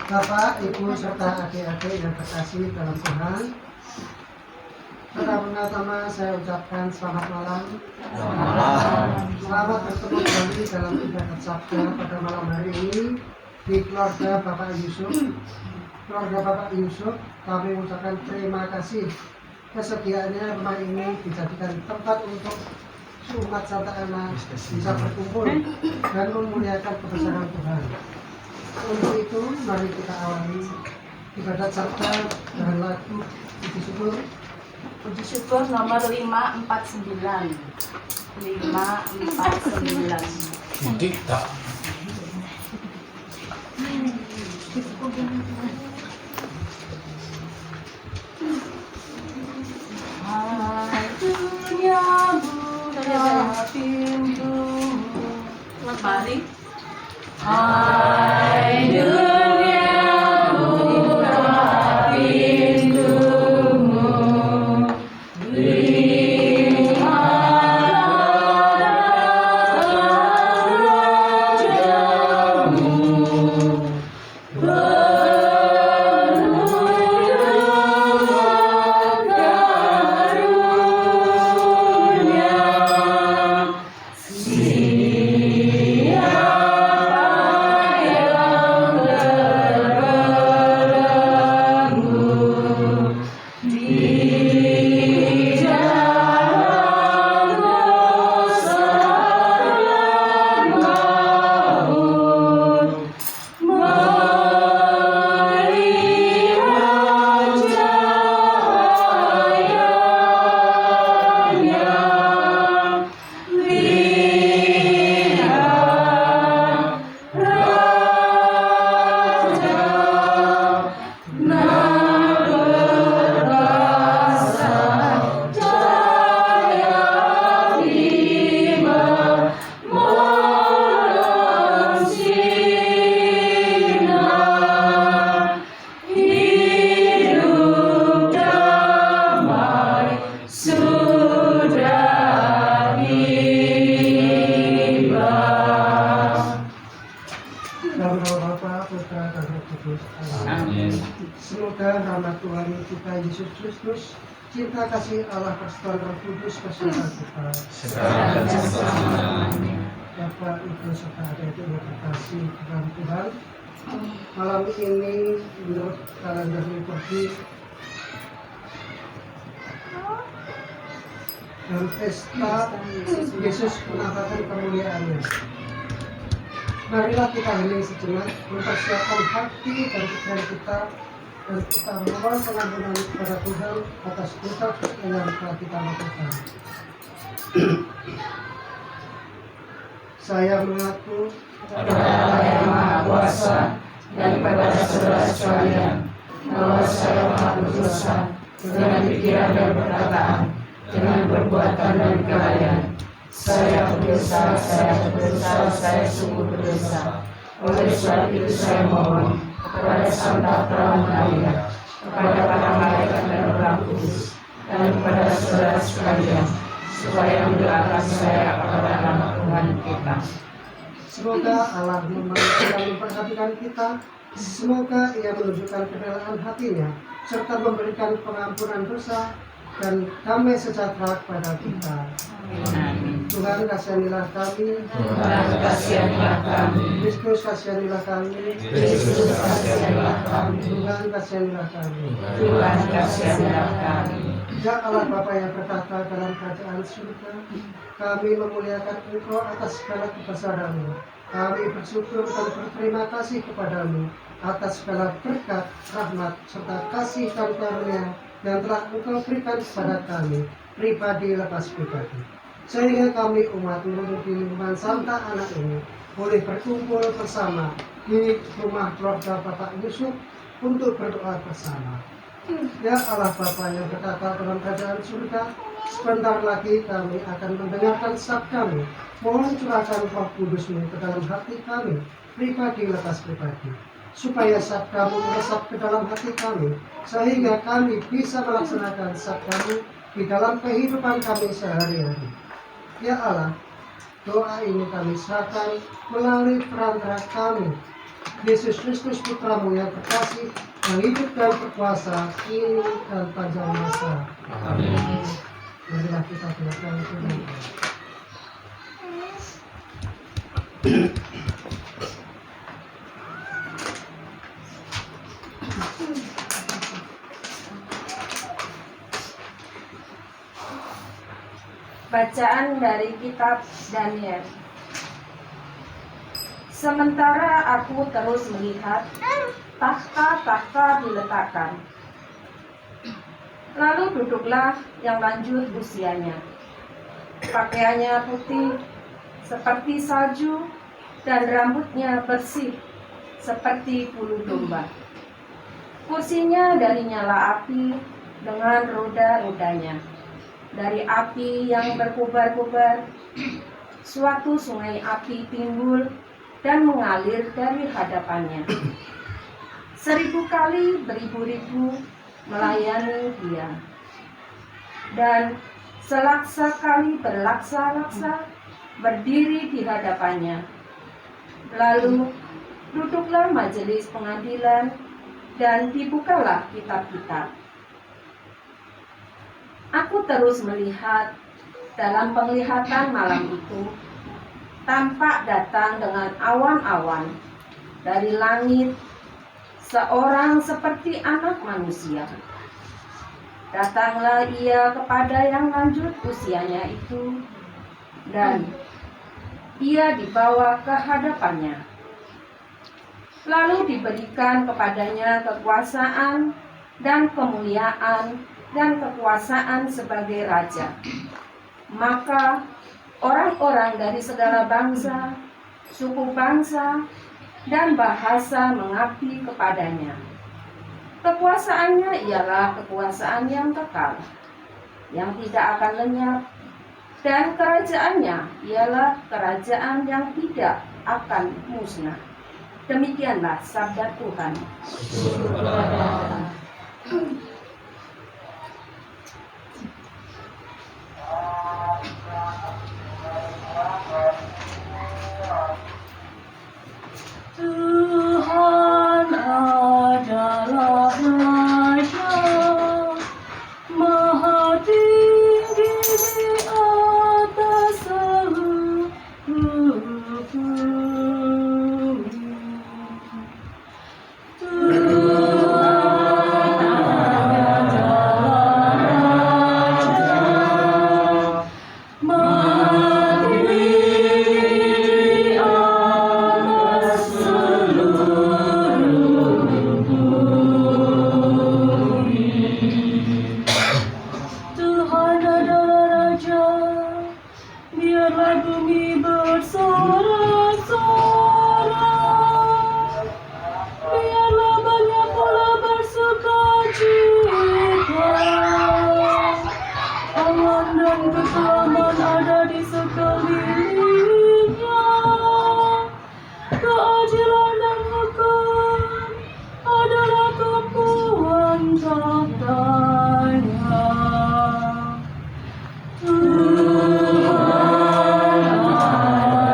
Bapak, Ibu, serta adik-adik yang terkasih dalam Tuhan, pertama-tama saya ucapkan selamat malam. Selamat bertemu kembali dalam ibadah sabda pada malam hari ini di keluarga Bapak Yusuf. Keluarga Bapak Yusuf, kami mengucapkan terima kasih kesediaannya rumah ini dijadikan tempat untuk umat Santa Ana bisa berkumpul dan memuliakan kebesaran Tuhan. Untuk itu, mari kita awali ibadat sabda dengan lagu puji syukur. Puji syukur nomor 549. 549. Dikta. Hai dunia buka pintumu. Mari. Hai dunia buka pintumu. Semoga rahmat Tuhan kita Yesus Kristus, cinta kasih Allah persekutuan Roh Kudus beserta kita. Bapak, Ibu, serta adik-adik yang terkasih dalam Tuhan, malam ini menurut kalender liturgi dan pesta Yesus menampakkan kemuliaannya. Marilah kita hening sejenak, mempersiapkan hati dan pikiran kita, dan kita mohon pengampunan kepada Tuhan atas dosa-dosa yang telah kita lakukan. Saya mengaku kepada Allah yang Maha Kuasa dan kepada saudara sekalian bahwa saya telah berdosa dengan pikiran dan perkataan, dengan perbuatan dan kelalaian. Saya berdosa, saya sungguh berdosa. Oleh sebab itu saya mohon kepada Santa Pramudia, kepada para malaikat dan orang kudus, dan kepada saudara sekalian, supaya mendoakan saya kepada nama Tuhan kita. semoga Allah memperhatikan kita, semoga Ia menunjukkan kerelaan hatinya, serta memberikan pengampunan dosa dan damai sejahtera kepada kita. Amin. Tuhan kasihanilah kami, Tuhan kasihanilah kami, Kristus kasihanilah kami, Yesus kasihanilah kami, Tuhan kasihanilah kami. Tuhan kasihanilah kami. Ya Allah Bapa yang bertata dalam kerajaan surga, kami memuliakan Engkau atas segala kebesaran-Mu. Kami bersyukur dan berterima kasih kepadamu atas segala berkat, rahmat, serta kasih dan karunia yang telah Engkau berikan kepada kami, pribadi lepas pribadi. Sehingga kami umat menurut di lingkungan Santa Ana ini boleh berkumpul bersama di rumah keluarga Bapak Yusuf untuk berdoa bersama. Ya Allah Bapa yang berkata dalam kerajaan surga, sebentar lagi kami akan mendengarkan sabda-Mu. Mohon curahkan Roh Kudus-Mu ke dalam hati kami, pribadi lepas pribadi, supaya sabda-Mu meresap ke dalam hati kami, sehingga kami bisa melaksanakan sabda-Mu di dalam kehidupan kami sehari-hari. Ya Allah, doa ini kami serahkan melalui perantara kami, Yesus Kristus Putramu yang terkasih, yang hidup dan berkuasa kini dan panjang masa. Amin. Marilah kita dengarkan firman. Bacaan dari kitab Daniel. Sementara aku terus melihat tahta-tahta diletakkan. Lalu duduklah yang lanjut usianya. Pakaiannya putih seperti salju dan rambutnya bersih seperti bulu domba. Kursinya dari nyala api dengan roda-rodanya. Dari api yang berkobar-kobar, suatu sungai api timbul dan mengalir dari hadapannya. 1000 kali beribu-ribu melayani dia. Dan selaksa kali berlaksa-laksa berdiri di hadapannya. Lalu duduklah majelis pengadilan dan dibukalah kitab-kitab. Aku terus melihat dalam penglihatan malam itu, tampak datang dengan awan-awan dari langit seorang seperti anak manusia. Datanglah ia kepada yang lanjut usianya itu, dan ia dibawa ke hadapannya. Lalu diberikan kepadanya kekuasaan dan kemuliaan dan kekuasaan sebagai raja. Maka orang-orang dari segala bangsa, suku bangsa, dan bahasa mengabdi kepadanya. Kekuasaannya ialah kekuasaan yang kekal, yang tidak akan lenyap, dan kerajaannya ialah kerajaan yang tidak akan musnah. Demikianlah sabda Tuhan. Tuhan adalah Raja, Maha tinggi di atas seluruh bumi. Tuhan adalah Raja, Maha tinggi di atas seluruh bumi. Tuhan adalah Raja, biarlah bumi bersorak-sorak, biarlah banyak pula bersukacita. Aman dan keselamatan ada di sekelilingnya, keadilan dan hukum adalah tumpuan tahtanya. Tuhan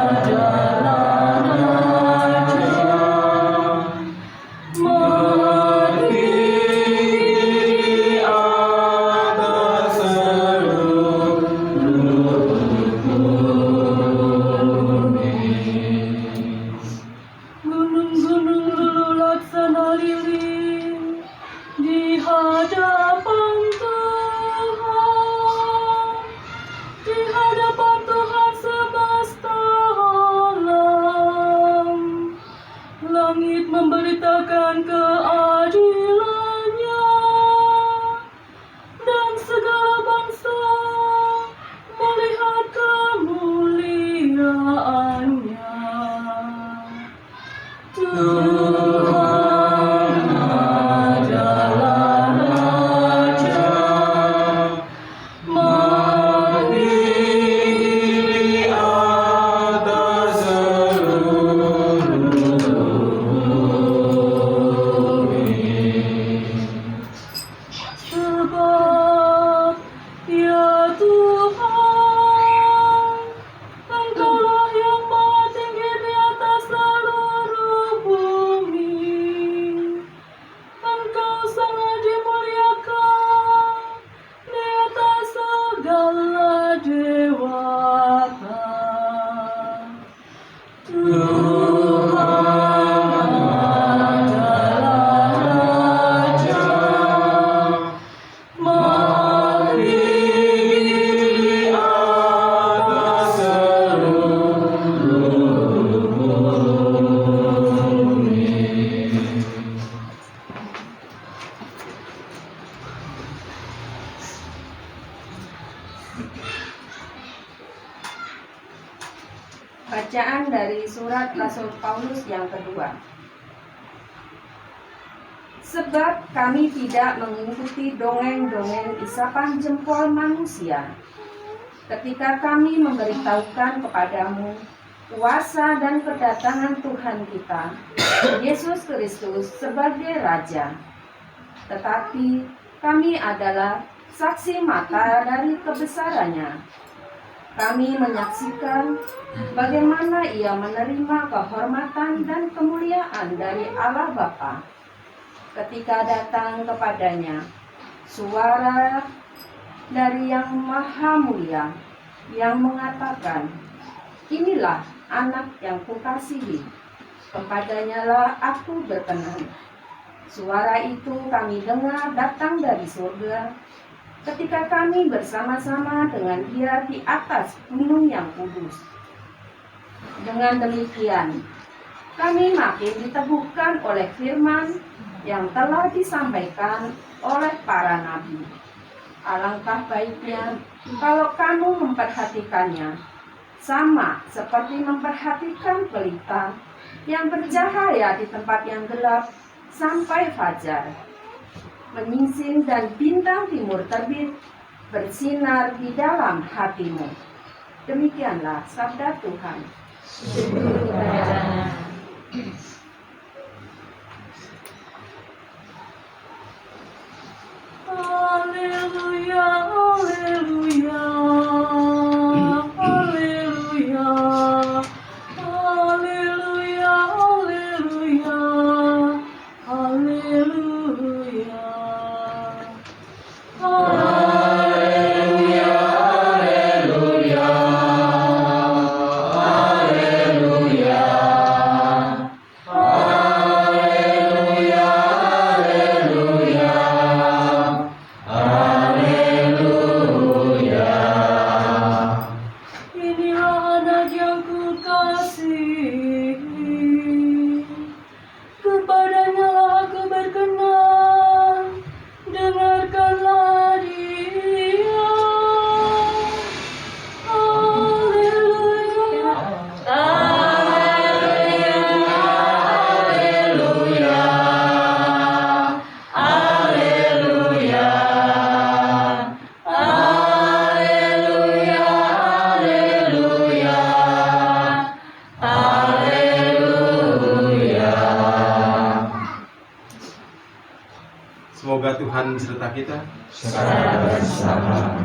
adalah Raja, Maha tinggi di atas seluruh bumi. Gunung-gunung luluh laksana lilin di hadapan Tuhan, di hadapan Tuhan semesta alam. Langit memberitakan keadilannya, dan segala bangsa melihat kemuliaannya. Tuhan adalah Raja, Maha tinggi di atas seluruh bumi. Sebab ya Tuhan, Engkaulah yang maha tinggi di atas seluruh bumi. Rasul Paulus yang kedua. Sebab kami tidak mengikuti dongeng-dongeng isapan jempol manusia. Ketika kami memberitahukan kepadamu kuasa dan kedatangan Tuhan kita, Yesus Kristus sebagai Raja. Tetapi kami adalah saksi mata dari kebesarannya. Kami menyaksikan bagaimana ia menerima kehormatan dan kemuliaan dari Allah Bapa. Ketika datang kepadanya suara dari Yang Maha Mulia yang mengatakan, "Inilah anak yang kukasihi, kepadanya lah aku berkenan." Suara itu kami dengar datang dari surga ketika kami bersama-sama dengan Dia di atas gunung yang kudus. Dengan demikian, kami makin diteguhkan oleh firman yang telah disampaikan oleh para nabi. Alangkah baiknya kalau kamu memperhatikannya, sama seperti memperhatikan pelita yang bercahaya di tempat yang gelap sampai fajar. Menyingsing dan bintang timur terbit bersinar di dalam hatimu. Demikianlah sabda Tuhan. Syukur kepada Haleluya, haleluya, haleluya, haleluya, haleluya, haleluya. Haleluya, haleluya, haleluya, haleluya, haleluya, haleluya. Inilah anak yang kukasihi, kepadanya lah aku berkenan, dengarkanlah dia. Haleluya, Haleluya, haleluya, haleluya, haleluya, haleluya. Semoga Tuhan serta kita. Serta bersama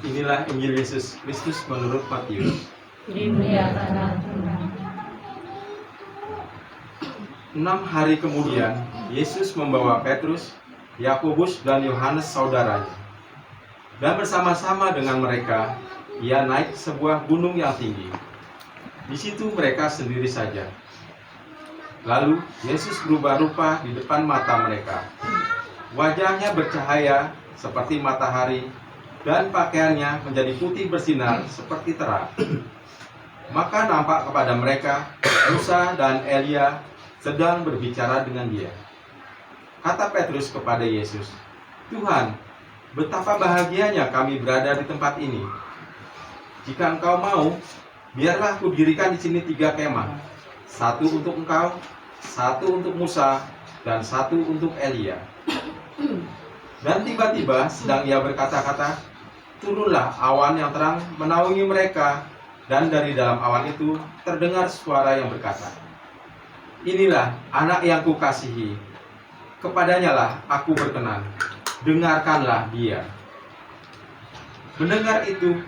Inilah Injil Yesus Kristus menurut Matius. dimuliakanlah Tuhan. 6 hari kemudian, Yesus membawa Petrus, Yakobus, dan Yohanes saudaranya. Dan bersama-sama dengan mereka, ia naik ke sebuah gunung yang tinggi. Di situ mereka sendiri saja. Lalu Yesus berubah rupa di depan mata mereka. Wajahnya bercahaya seperti matahari, dan pakaiannya menjadi putih bersinar seperti terang. Maka nampak kepada mereka Musa dan Elia sedang berbicara dengan dia. Kata Petrus kepada Yesus, "Tuhan, betapa bahagianya kami berada di tempat ini. Jika engkau mau, biarlah kudirikan di sini 3 kemah. 1 untuk engkau, 1 untuk Musa, dan 1 untuk Elia." Dan tiba-tiba sedang ia berkata-kata, turunlah awan yang terang menaungi mereka, dan dari dalam awan itu terdengar suara yang berkata, "Inilah anak yang kukasihi, kepadanya lah aku berkenan, dengarkanlah dia." Mendengar itu,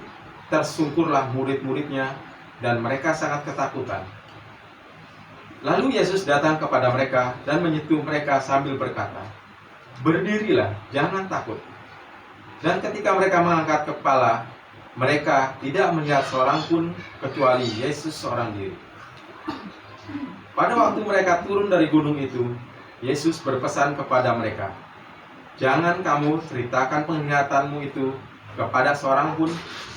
tersungkurlah murid-muridnya, dan mereka sangat ketakutan. Lalu Yesus datang kepada mereka dan menyentuh mereka sambil berkata, "Berdirilah, jangan takut." Dan ketika mereka mengangkat kepala, mereka tidak melihat seorang pun kecuali Yesus seorang diri. Pada waktu mereka turun dari gunung itu, Yesus berpesan kepada mereka, "Jangan kamu ceritakan penglihatanmu itu kepada seorang pun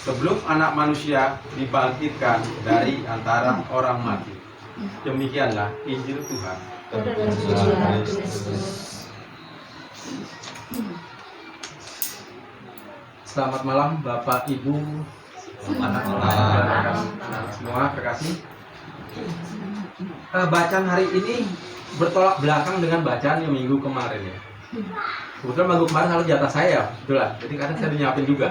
sebelum Anak Manusia dibangkitkan dari antara orang mati." Demikianlah Injil Tuhan. Terpujilah Kristus. Selamat malam Bapak, Ibu, anak-anak semua, terima kasih. bacaan hari ini bertolak belakang dengan bacaan yang minggu kemarin ya. Kebetulan minggu kemarin harus jatah saya, betulan. Jadi kadang saya nyiapin juga.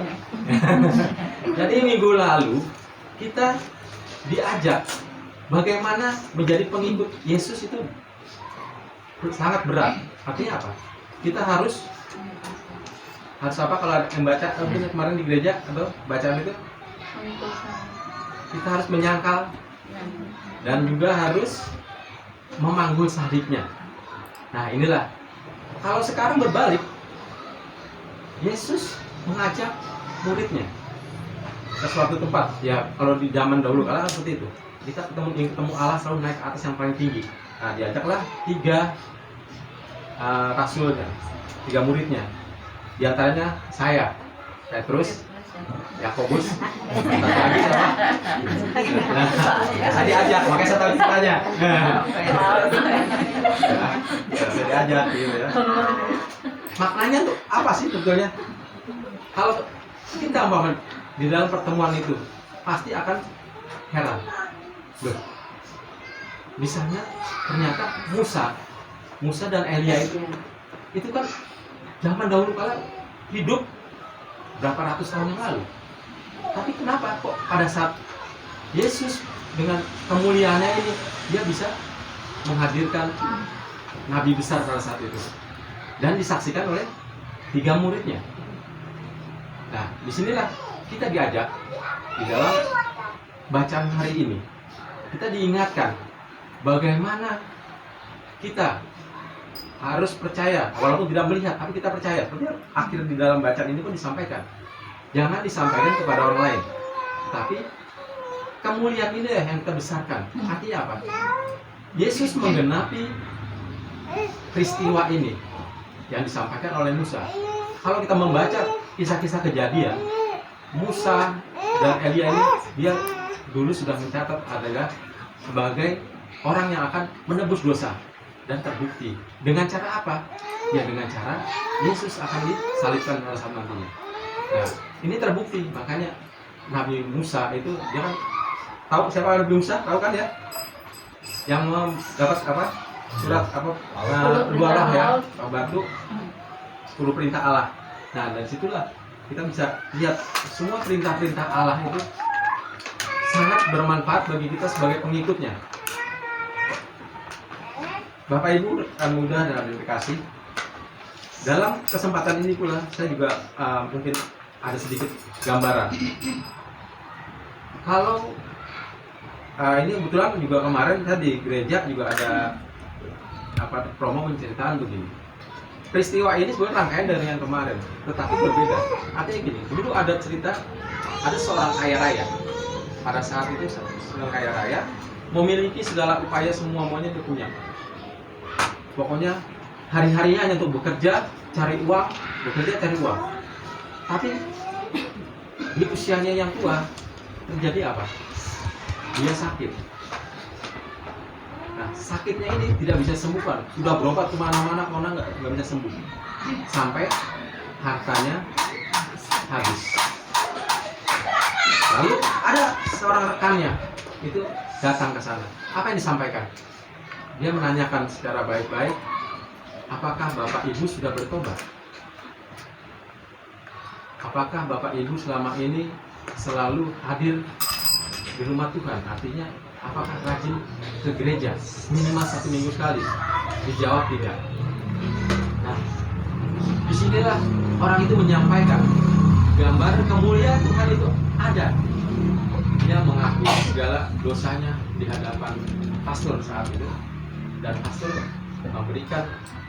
Jadi minggu lalu kita diajak bagaimana menjadi pengikut Yesus itu sangat berat. Artinya apa? Kita harus apa kalau yang baca kemarin di gereja atau bacaan itu? Kita harus menyangkal dan juga harus memanggul salibnya. Nah inilah, kalau sekarang berbalik, Yesus mengajak muridnya ke suatu tempat. Ya kalau di zaman dahulu kala seperti itu, kita ketemu Allah selalu naik ke atas yang paling tinggi. Nah diajaklah 3 rasulnya, 3 muridnya. Di antaranya saya, Petrus, Yakobus, lagi siapa? Nah, saya diajak, makanya saya tahu ceritanya. Saya diajak gitu ya. Maknanya tuh apa sih sebetulnya? Kalau kita umpamanya di dalam pertemuan itu pasti akan heran. Loh, misalnya ternyata Musa dan Elia itu kan zaman dahulu kala hidup berapa ratus tahun yang lalu. Tapi kenapa kok pada saat Yesus dengan kemuliaannya ini dia bisa menghadirkan nabi besar pada saat itu dan disaksikan oleh 3 muridnya. Nah, disinilah kita diajak di dalam bacaan hari ini. Kita diingatkan bagaimana kita harus percaya, walaupun tidak melihat, tapi kita percaya. Seperti akhir di dalam bacaan ini pun disampaikan. Jangan disampaikan kepada orang lain, tapi kemuliaan ini yang kita besarkan. Artinya apa? Yesus menggenapi peristiwa ini yang disampaikan oleh Musa. Kalau kita membaca kisah-kisah kejadian, Musa dan Elia ini dia dulu sudah mencatat adalah sebagai orang yang akan menebus dosa. Dan terbukti dengan cara apa? Ya dengan cara Yesus akan disalibkan pada saat nantinya. Nah ini terbukti, makanya Nabi Musa itu dia kan tahu siapa Nabi Musa, tahu kan ya? Yang dapat apa? Surat apa? Dua Allah ya, batu 10 perintah Allah. Nah dari situlah kita bisa lihat semua perintah-perintah Allah itu sangat bermanfaat bagi kita sebagai pengikutnya. Bapak Ibu rekan muda dan adik kasih, dalam kesempatan ini pula saya juga mungkin ada sedikit gambaran. Kalau ini kebetulan juga kemarin saya di gereja juga ada promo menceritakan begini. Peristiwa ini sebenarnya rangkaian dari yang kemarin, tetapi berbeda. Artinya gini, dulu ada cerita ada seorang kaya raya. Pada saat itu seorang kaya raya memiliki segala upaya semuanya dia punya. Pokoknya hari-harinya hanya untuk bekerja, cari uang. Tapi di usianya yang tua terjadi apa? Dia sakit. Nah, sakitnya ini tidak bisa sembuhkan. Sudah berobat kemana-mana, nggak bisa sembuh. Sampai hartanya habis. Lalu ada seorang rekannya itu datang ke sana. Apa yang disampaikan? Dia menanyakan secara baik-baik, apakah Bapak Ibu sudah bertobat? Apakah Bapak Ibu selama ini selalu hadir di rumah Tuhan? Artinya, apakah rajin ke gereja minimal 1 minggu sekali? Dijawab tidak. Nah, disinilah orang itu menyampaikan gambar kemuliaan Tuhan itu ada. Dia mengakui segala dosanya di hadapan pastor saat itu. Dan pastor memberikan,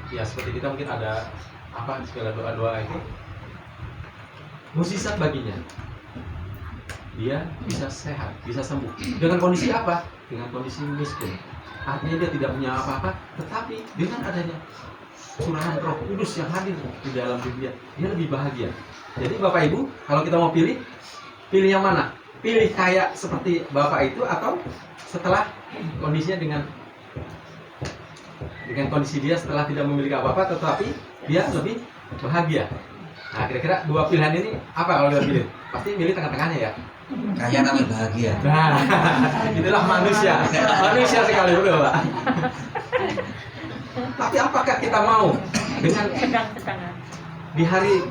ya seperti kita mungkin ada segala doa-doa itu mukjizat baginya. Dia bisa sehat, bisa sembuh. Dengan kondisi apa? Dengan kondisi miskin. Artinya dia tidak punya apa-apa, tetapi dengan adanya curahan Roh Kudus yang hadir di dalam dunia, dia lebih bahagia. Jadi Bapak Ibu, kalau kita mau pilih yang mana? Pilih kayak seperti Bapak itu atau setelah kondisinya dengan kondisi dia setelah tidak memiliki apa-apa tetapi dia lebih bahagia. Nah kira-kira 2 pilihan ini apa kalau kita pilih? Pasti milih tengah-tengahnya ya. Kaya tapi bahagia. Nah, itulah manusia. Manusia sekali, betul Pak. Tapi apakah kita mau dengan Sedang-sedangan. di hari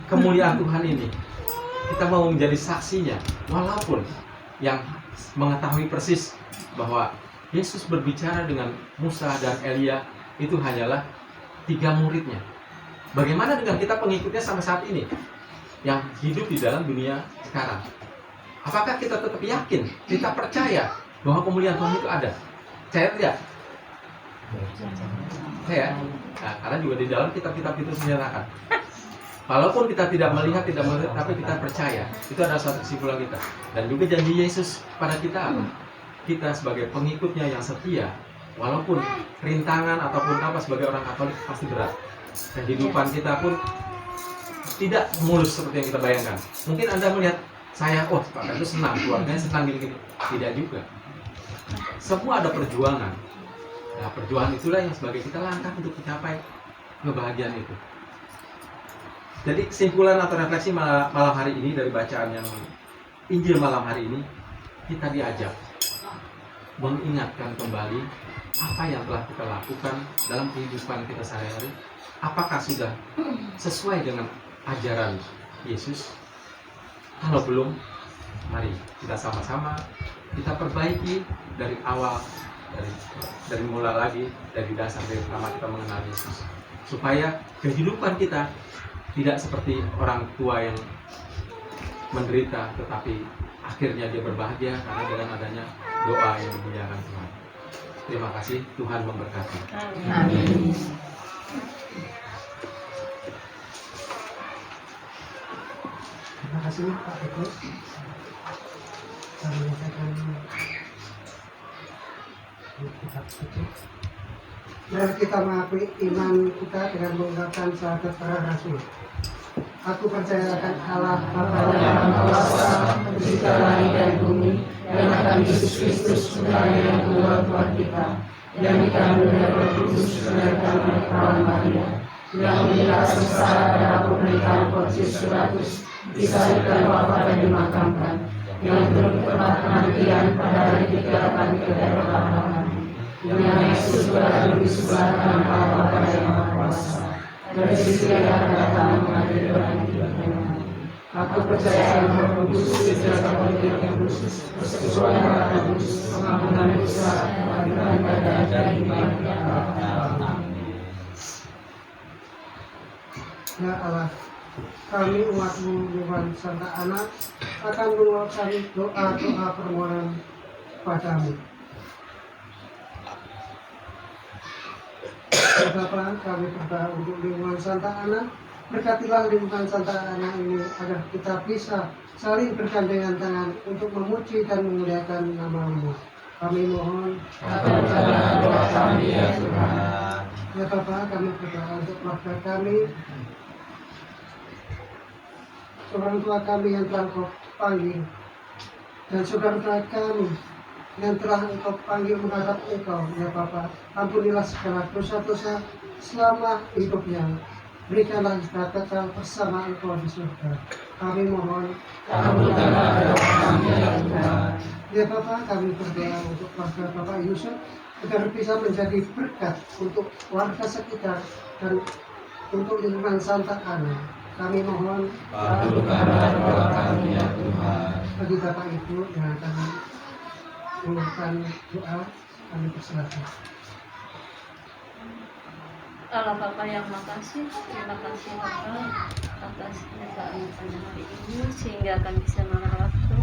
kemuliaan Tuhan ini, kita mau menjadi saksinya, walaupun yang mengetahui persis bahwa Yesus berbicara dengan Musa dan Elia itu hanyalah 3 muridnya. Bagaimana dengan kita pengikutnya sampai saat ini yang hidup di dalam dunia sekarang? Apakah kita tetap yakin, kita percaya bahwa kemuliaan Tuhan itu ada? Saya tidak. Saya, nah, karena juga di dalam kitab-kitab itu menyatakan, walaupun kita tidak melihat, tapi kita percaya. Itu adalah satu kesimpulan kita. Dan juga janji Yesus pada kita apa? Kita sebagai pengikutnya yang setia, walaupun rintangan ataupun apa sebagai orang Katolik pasti berat. Kehidupan kita pun tidak mulus seperti yang kita bayangkan. Mungkin Anda melihat saya, oh Pak itu senang, keluarganya senang gini-gini. Tidak juga. Semua ada perjuangan. Nah, perjuangan itulah yang sebagai kita langkah untuk mencapai kebahagiaan itu. Jadi kesimpulan atau refleksi malam hari ini dari bacaan yang Injil malam hari ini, kita diajak mengingatkan kembali apa yang telah kita lakukan dalam kehidupan kita sehari-hari. Apakah sudah sesuai dengan ajaran Yesus? Kalau belum, mari kita sama-sama kita perbaiki dari awal, dari mula lagi, dari dasar, dari pertama kita mengenal Yesus, supaya kehidupan kita tidak seperti orang tua yang menderita tetapi akhirnya dia berbahagia karena dengan adanya doa yang dimuliakan Tuhan. Terima kasih, Tuhan memberkati. Amin. Terima kasih Pak Eko. Kami akan kitab suci. Mari kita mengakui iman kita dengan mengucapkan syahadat para rasul. Aku percaya akan Allah Bapa Yang Maha Kuasa, Pencipta langit dan bumi, dan akan Yesus Kristus, Putranya yang kedua Tuhan kita, yang dikandung dari Roh Kudus, dilahirkan oleh perawan Maria, yang menderita sengsara pada pemerintahan Pontius Pilatus, disalibkan, wafat dan dimakamkan, yang turun ke tempat kematian pada hari ketiga akan dikebangkitan, yang Yesus berada di sebelah kanan Allah Bapa yang Maha Kuasa, dari sisi yang akan datang mengadili orang hidup dan mati. Aku percaya dalam Roh Kudus, Kristus yang khusus, persekutuan Roh Kudus, pengampunan dosa, kebangkitan badan dan kehidupan yang kekal. Ya Allah, kami umat-Mu Tuhan serta anak akan mengucapkan doa-doa permohonan padamu. Ya Bapa, kami berdoa untuk lingkungan Santa Ana. Berkatilah lingkungan Santa Ana ini agar kita bisa saling bergandengan tangan untuk memuji dan memuliakan nama-Mu. Kami mohon. Kabulkanlah doa kami ya Tuhan. Ya Bapa, kami berdoa untuk keluarga kami, orang tua kami yang telah Engkau panggil, dan saudara-saudara kami yang telah Engkau panggil menghadap Engkau. Ya Bapa, ampunilah segala dosa-dosa selama hidupnya. Berikanlah kita kekal bersama Engkau di surga. Kami mohon. Kabulkanlah doa kami ya Tuhan. Ya Bapa, kami berdoa untuk keluarga Bapak Yusuf agar bisa menjadi berkat untuk warga sekitar dan untuk lingkungan Santa Ana. Kami mohon. Kabulkanlah doa kami ya Tuhan. Bagi Bapak Ibu yang akan melakukan doa, kami persilakan. Allah Bapa yang makasih, terima kasih Bapa atas kemuliaan pada hari ini sehingga kami bisa mengenal waktu,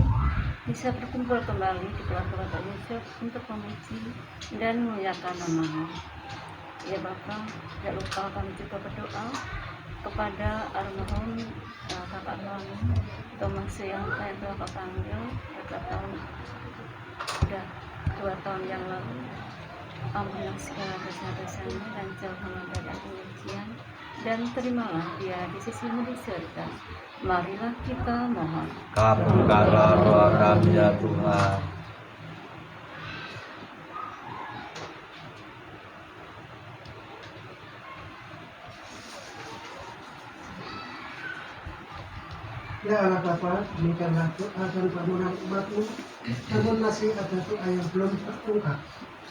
bisa berkumpul kembali di keluarga Bapak Yusuf untuk memuji dan memuliakan nama-Mu. Ya Bapa, tidak lupa kami juga berdoa kepada almarhum kakak kami Thomas yang telah Kau panggil pada tahun sudah 2 tahun yang lalu. Ampunilah segala dosa-dosanya dan jauhkanlah dari kebencian, dan terimalah dia di sisi-Mu di surga. Marilah kita mohon. Kabulkanlah doa kami ya Tuhan. Ya Allah Bapa, demikianlah doa dan permohonan umat-Mu, namun masih ada doa yang belum terungkap,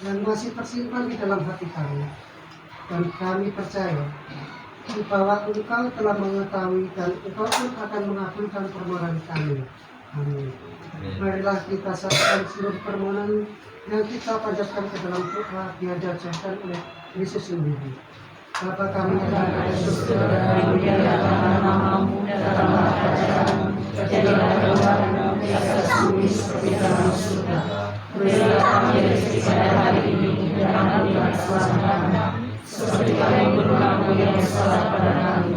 yang masih tersimpan di dalam hati kami. Dan kami percaya bahwa Engkau telah mengetahui dan Engkau pun akan mengabulkan permohonan kami. Amin. Marilah kita satukan seluruh permohonan yang kita panjatkan ke dalam doa yang diajarkan oleh Yesus sendiri. Bapa kami yang ada di surga, dimuliakan namamu, datanglah kerajaanmu, jadilah kehendakmu di atas bumi seperti dalam surga. Berilah kami rezeki pada hari ini, dan ampunilah kesalahan kami, seperti kami mengampuni yang bersalah pada kami.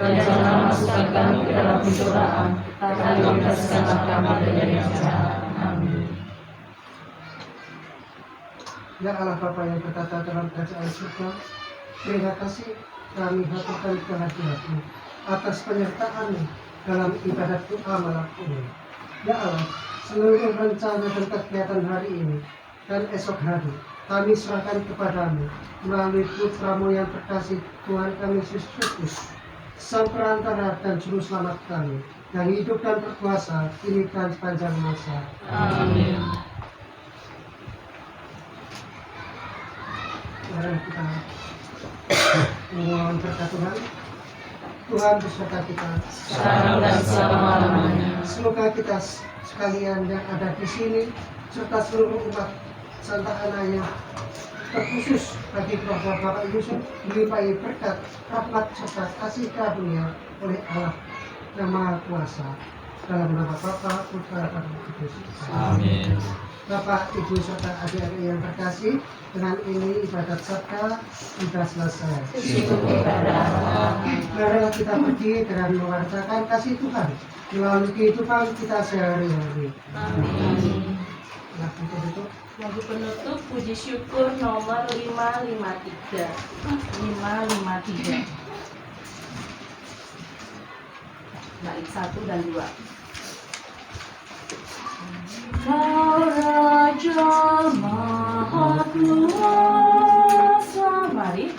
Dan janganlah masukkan kami ke dalam pencobaan, tapi bebaskanlah kami dari yang jahat. Amin. Ya Allah Bapa yang bertata dalam kerajaan surga, terima kasih kami haturkan kehadirat-Mu atas penyertaan-Mu dalam ibadat doa malam ini. Ya Allah, seluruh rencana dan kegiatan hari ini dan esok hari kami serahkan kepadamu melalui putra-Mu yang terkasih Tuhan kami Yesus Kristus, Sang Perantara dan Juru Selamat kami, yang hidup dan berkuasa kini dan sepanjang masa. Amin. Mari kita memohon berkat Tuhan. Tuhan beserta kita. Sekarang dan selama-lamanya. Semoga kita sekalian yang ada di sini serta seluruh umat Santa Ana yang terkhusus bagi keluarga Bapak Yusuf dilimpahi berkat, rahmat serta kasih karunia oleh Allah yang Maha Kuasa. Dalam nama Bapa, Putra, dan Roh Kudus. Amin. Bapak, Ibu, serta adik-adik yang terkasih, dengan ini ibadat Sabda sudah selesai. Syukur kepada Allah. Marilah kita pergi dengan mewartakan kasih Tuhan melalui kehidupan kita sehari-hari. Amin. Nah, itu. Lagu penutup puji syukur nomor 553. 553. Bait 1 dan 2. Kau Raja Maha Kuasa. Mari.